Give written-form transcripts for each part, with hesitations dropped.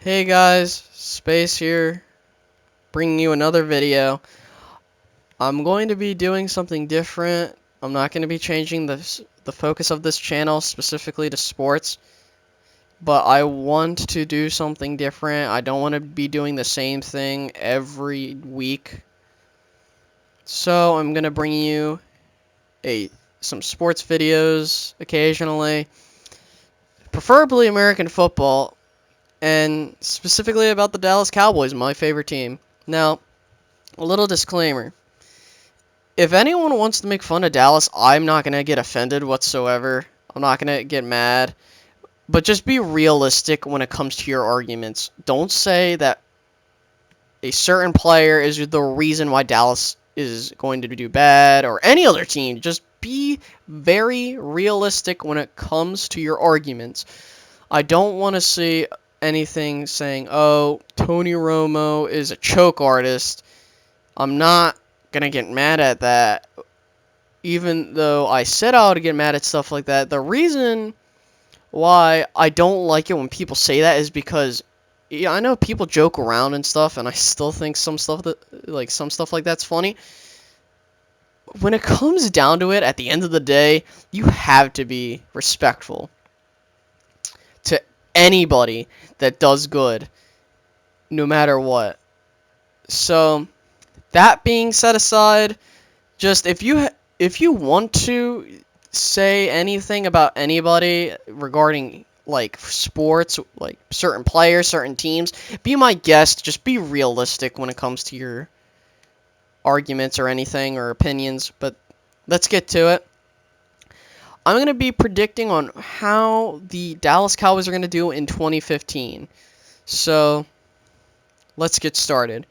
Hey guys, Space here, bringing you another video. I'm going to be doing something different. I'm not going to be changing the focus of this channel specifically to sports, but I want to do something different. I don't want to be doing the same thing every week. So I'm going to bring you some sports videos occasionally, preferably American football, and specifically about the Dallas Cowboys, my favorite team. Now, a little disclaimer. If anyone wants to make fun of Dallas, I'm not going to get offended whatsoever. I'm not going to get mad. But just be realistic when it comes to your arguments. Don't say that a certain player is the reason why Dallas is going to do bad or any other team. Just be very realistic when it comes to your arguments. I don't want to see anything saying, oh, Tony Romo is a choke artist. I'm not gonna get mad at that, even though I said I would get mad at stuff like that. The reason why I don't like it when people say that is because, yeah, I know people joke around and stuff, and I still think some stuff like that's funny. When it comes down to it, at the end of the day, you have to be respectful to anybody that does good, no matter what. So, that being set aside, just if you want to say anything about anybody regarding like sports, like certain players, certain teams, be my guest. Just be realistic when it comes to your arguments or anything or opinions. But let's get to it. I'm going to be predicting on how the Dallas Cowboys are going to do in 2015. So, let's get started.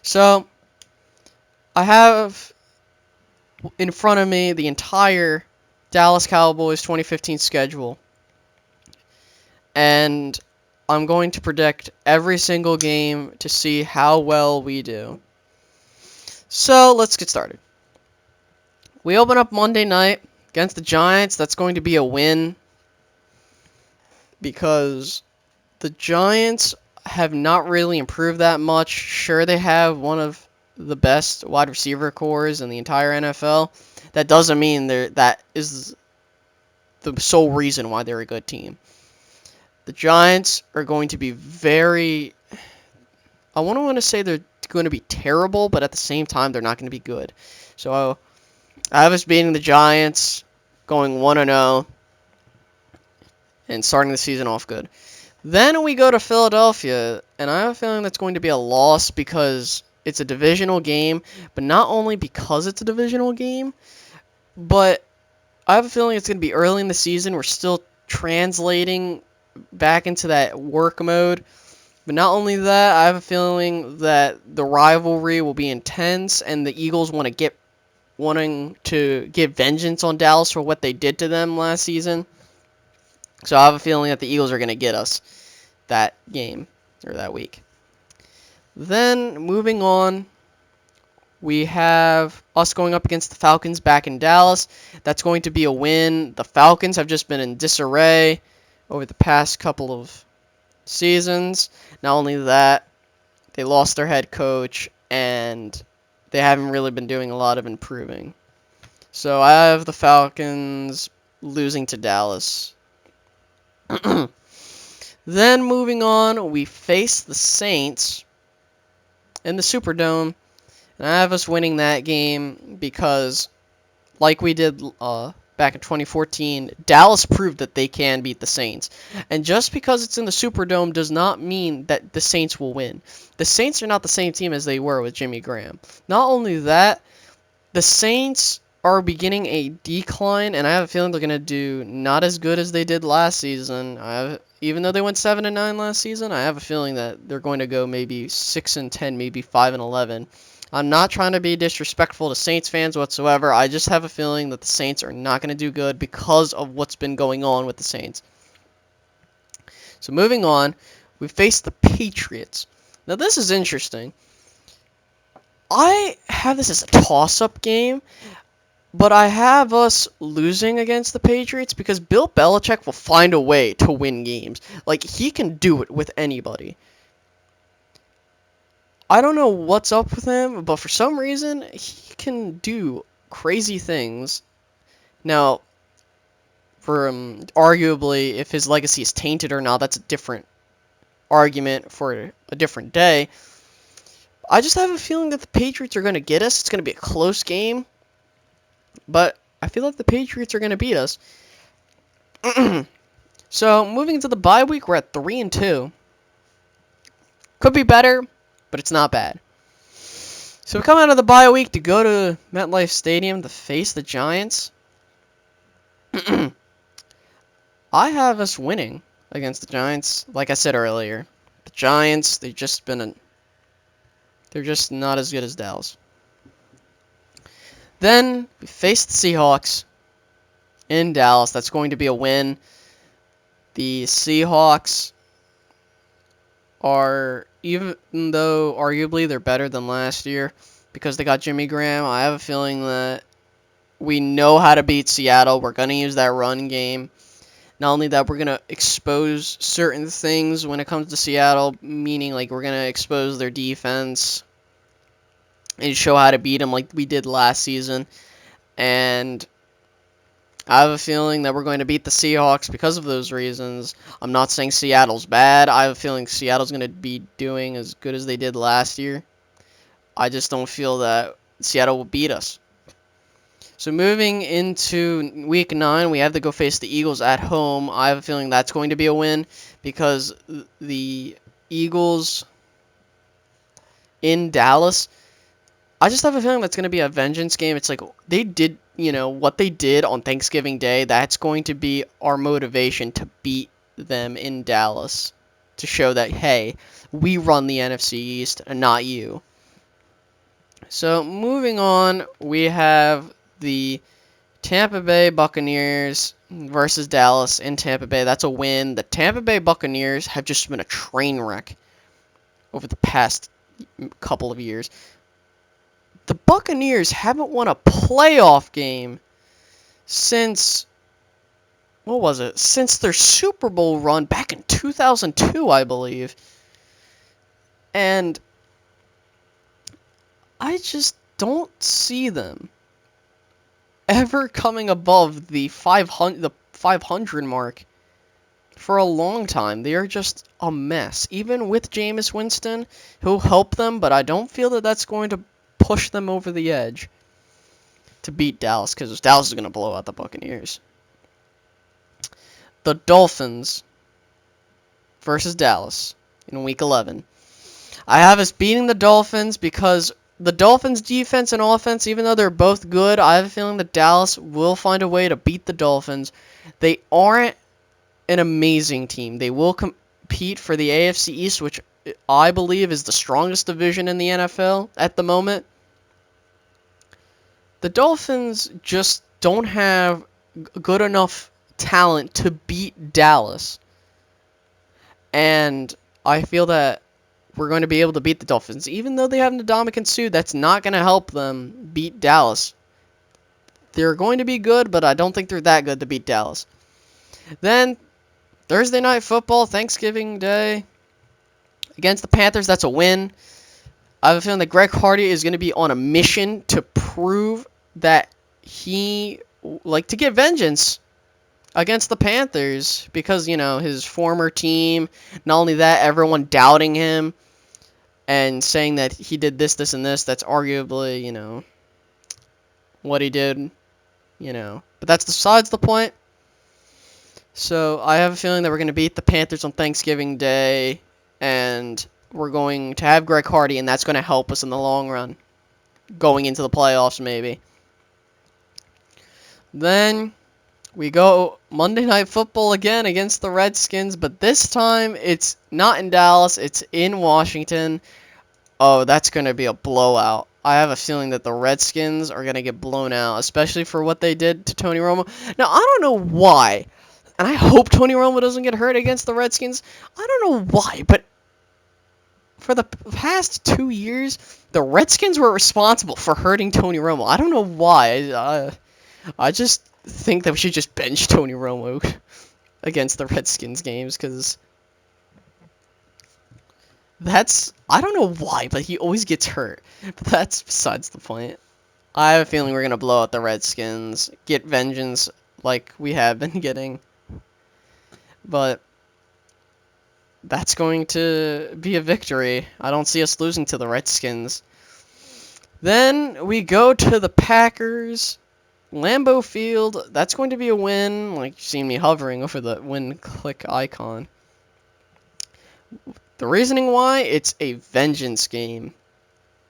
So, I have in front of me the entire Dallas Cowboys 2015 schedule, and I'm going to predict every single game to see how well we do. So let's get started. We open up Monday night against the Giants. That's going to be a win because the Giants have not really improved that much. Sure, they have one of the best wide receiver cores in the entire NFL. That doesn't mean that is the sole reason why they're a good team. The Giants are going to be very... I wouldn't want to say they're going to be terrible, but at the same time, they're not going to be good. So I have us beating the Giants, going 1-0, and starting the season off good. Then we go to Philadelphia, and I have a feeling that's going to be a loss because it's a divisional game, but not only because it's a divisional game, but I have a feeling it's going to be early in the season. We're still translating back into that work mode. But not only that, I have a feeling that the rivalry will be intense, and the Eagles wanting to get vengeance on Dallas for what they did to them last season. So I have a feeling that the Eagles are going to get us that game, or that week. Then, moving on, we have us going up against the Falcons back in Dallas. That's going to be a win. The Falcons have just been in disarray over the past couple of seasons. Not only that, they lost their head coach, and they haven't really been doing a lot of improving. So I have the Falcons losing to Dallas. Then moving on, we face the Saints in the Superdome, and I have us winning that game because, like we did back in 2014, Dallas proved that they can beat the Saints. And just because it's in the Superdome does not mean that the Saints will win. The Saints are not the same team as they were with Jimmy Graham. Not only that, the Saints are beginning a decline, and I have a feeling they're going to do not as good as they did last season. Even though they went 7-9 last season, I have a feeling that they're going to go maybe 6-10, maybe 5-11. I'm not trying to be disrespectful to Saints fans whatsoever. I just have a feeling that the Saints are not going to do good because of what's been going on with the Saints. So moving on, we face the Patriots. Now this is interesting. I have this as a toss-up game, but I have us losing against the Patriots because Bill Belichick will find a way to win games. Like, he can do it with anybody. I don't know what's up with him, but for some reason, he can do crazy things. Now, for arguably, if his legacy is tainted or not, that's a different argument for a different day. I just have a feeling that the Patriots are going to get us. It's going to be a close game, but I feel like the Patriots are going to beat us. So, moving into the bye week, we're at 3-2. Could be better, but it's not bad. So we come out of the bye week to go to MetLife Stadium to face the Giants. I have us winning against the Giants. Like I said earlier, the Giants, they're just not as good as Dallas. Then we face the Seahawks in Dallas. That's going to be a win. The Seahawks are, even though arguably they're better than last year because they got Jimmy Graham, I have a feeling that we know how to beat Seattle. We're going to use that run game. Not only that, we're going to expose certain things when it comes to Seattle, meaning like we're going to expose their defense and show how to beat them like we did last season. And I have a feeling that we're going to beat the Seahawks because of those reasons. I'm not saying Seattle's bad. I have a feeling Seattle's going to be doing as good as they did last year. I just don't feel that Seattle will beat us. So moving into Week 9, we have to go face the Eagles at home. I have a feeling that's going to be a win because the Eagles in Dallas, I just have a feeling that's going to be a vengeance game. It's like they did, what they did on Thanksgiving Day, that's going to be our motivation to beat them in Dallas. To show that, hey, we run the NFC East and not you. So moving on, we have the Tampa Bay Buccaneers versus Dallas in Tampa Bay. That's a win. The Tampa Bay Buccaneers have just been a train wreck over the past couple of years. The Buccaneers haven't won a playoff game since, what was it? Since their Super Bowl run back in 2002, I believe. And I just don't see them ever coming above the 500 mark for a long time. They are just a mess. Even with Jameis Winston, who'll help them, but I don't feel that that's going to push them over the edge to beat Dallas, because Dallas is going to blow out the Buccaneers. The Dolphins versus Dallas in Week 11. I have us beating the Dolphins because the Dolphins' defense and offense, even though they're both good, I have a feeling that Dallas will find a way to beat the Dolphins. They aren't an amazing team. They will compete for the AFC East, which I believe is the strongest division in the NFL at the moment. The Dolphins just don't have good enough talent to beat Dallas. And I feel that we're going to be able to beat the Dolphins. Even though they have Ndamukong Suh, that's not going to help them beat Dallas. They're going to be good, but I don't think they're that good to beat Dallas. Then, Thursday Night Football, Thanksgiving Day, against the Panthers, that's a win. I have a feeling that Greg Hardy is going to be on a mission to prove that to get vengeance against the Panthers because, his former team, not only that, everyone doubting him and saying that he did this, this, and this, that's arguably, what he did, But that's besides the point. So I have a feeling that we're going to beat the Panthers on Thanksgiving Day, and we're going to have Greg Hardy, and that's going to help us in the long run, going into the playoffs maybe. Then we go Monday Night Football again against the Redskins, but this time it's not in Dallas, it's in Washington. Oh, that's going to be a blowout. I have a feeling that the Redskins are going to get blown out, especially for what they did to Tony Romo. Now, I don't know why, and I hope Tony Romo doesn't get hurt against the Redskins. I don't know why, but for the past 2 years, the Redskins were responsible for hurting Tony Romo. I don't know why. I just think that we should just bench Tony Romo against the Redskins games, because I don't know why, but he always gets hurt. But that's besides the point. I have a feeling we're going to blow out the Redskins, get vengeance like we have been getting. But that's going to be a victory. I don't see us losing to the Redskins. Then we go to the Packers. Lambeau Field, that's going to be a win. Like, you've seen me hovering over the win click icon. The reasoning why, it's a vengeance game.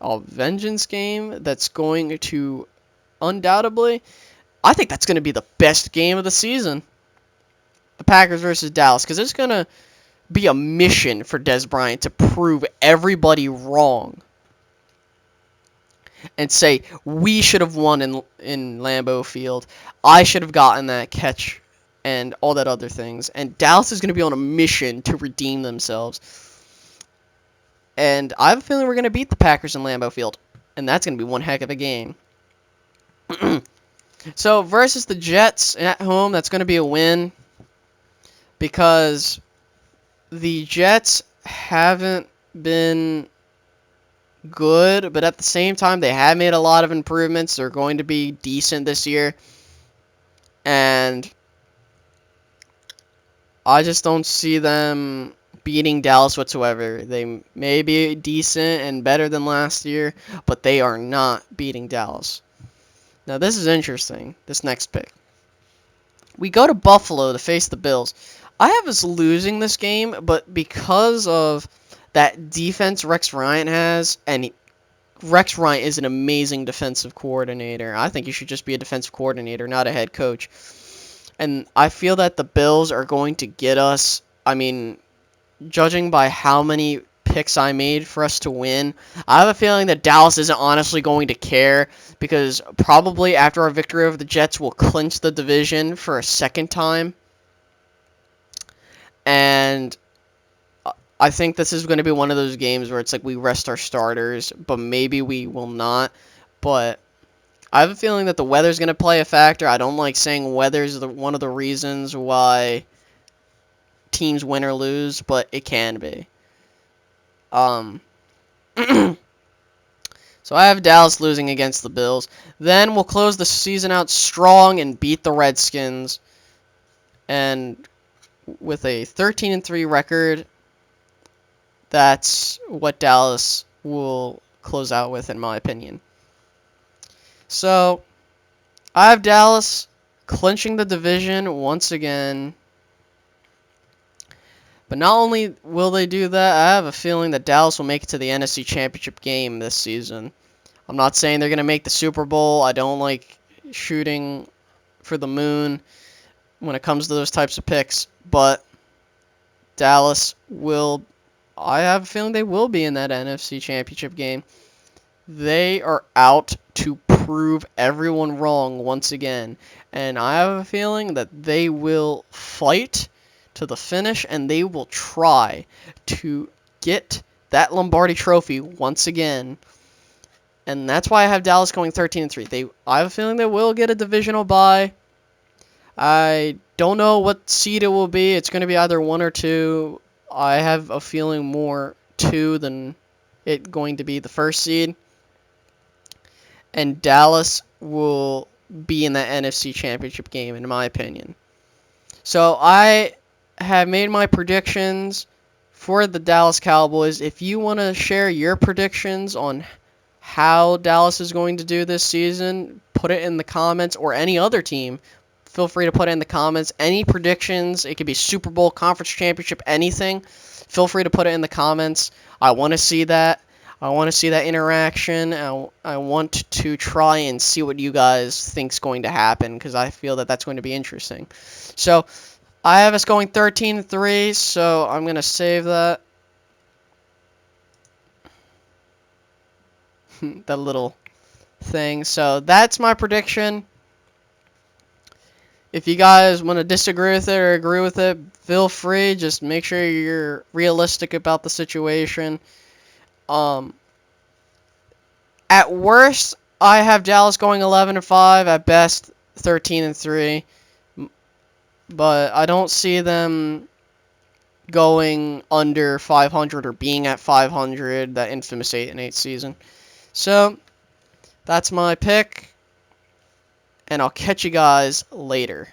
A vengeance game that's going to undoubtedly, I think that's going to be the best game of the season. The Packers versus Dallas, because it's going to be a mission for Des Bryant to prove everybody wrong and say, we should have won in Lambeau Field. I should have gotten that catch and all that other things. And Dallas is going to be on a mission to redeem themselves. And I have a feeling we're going to beat the Packers in Lambeau Field. And that's going to be one heck of a game. So, versus the Jets at home, that's going to be a win. Because the Jets haven't been good, but at the same time, they have made a lot of improvements. They're going to be decent this year. And I just don't see them beating Dallas whatsoever. They may be decent and better than last year, but they are not beating Dallas. Now, this is interesting, this next pick. We go to Buffalo to face the Bills. I have us losing this game, but because of that defense Rex Ryan has, and Rex Ryan is an amazing defensive coordinator. I think he should just be a defensive coordinator, not a head coach. And I feel that the Bills are going to get us. I mean, judging by how many picks I made for us to win, I have a feeling that Dallas isn't honestly going to care, because probably after our victory over the Jets, we'll clinch the division for a second time. And I think this is going to be one of those games where it's like we rest our starters, but maybe we will not. But I have a feeling that the weather's going to play a factor. I don't like saying weather's one of the reasons why teams win or lose, but it can be. So I have Dallas losing against the Bills. Then we'll close the season out strong and beat the Redskins. And with a 13-3 record, that's what Dallas will close out with, in my opinion. So I have Dallas clinching the division once again. But not only will they do that, I have a feeling that Dallas will make it to the NFC Championship game this season. I'm not saying they're going to make the Super Bowl. I don't like shooting for the moon when it comes to those types of picks. But Dallas will, I have a feeling they will be in that NFC Championship game. They are out to prove everyone wrong once again. And I have a feeling that they will fight to the finish, and they will try to get that Lombardi trophy once again. And that's why I have Dallas going 13-3. I have a feeling they will get a divisional bye. I don't know what seed it will be. It's going to be either 1 or 2. I have a feeling more 2 than it going to be the first seed. And Dallas will be in that NFC Championship game, in my opinion. So I have made my predictions for the Dallas Cowboys. If you want to share your predictions on how Dallas is going to do this season, put it in the comments, or any other team. Feel free to put it in the comments. Any predictions, it could be Super Bowl, Conference Championship, anything. Feel free to put it in the comments. I want to see that. I want to see that interaction. I want to try and see what you guys think is going to happen, because I feel that that's going to be interesting. So I have us going 13-3, so I'm going to save that. That little thing. So that's my prediction. If you guys want to disagree with it or agree with it, feel free. Just make sure you're realistic about the situation. At worst, I have Dallas going 11-5. At best, 13-3. But I don't see them going under 500 or being at 500 that infamous 8-8 season. So that's my pick, and I'll catch you guys later.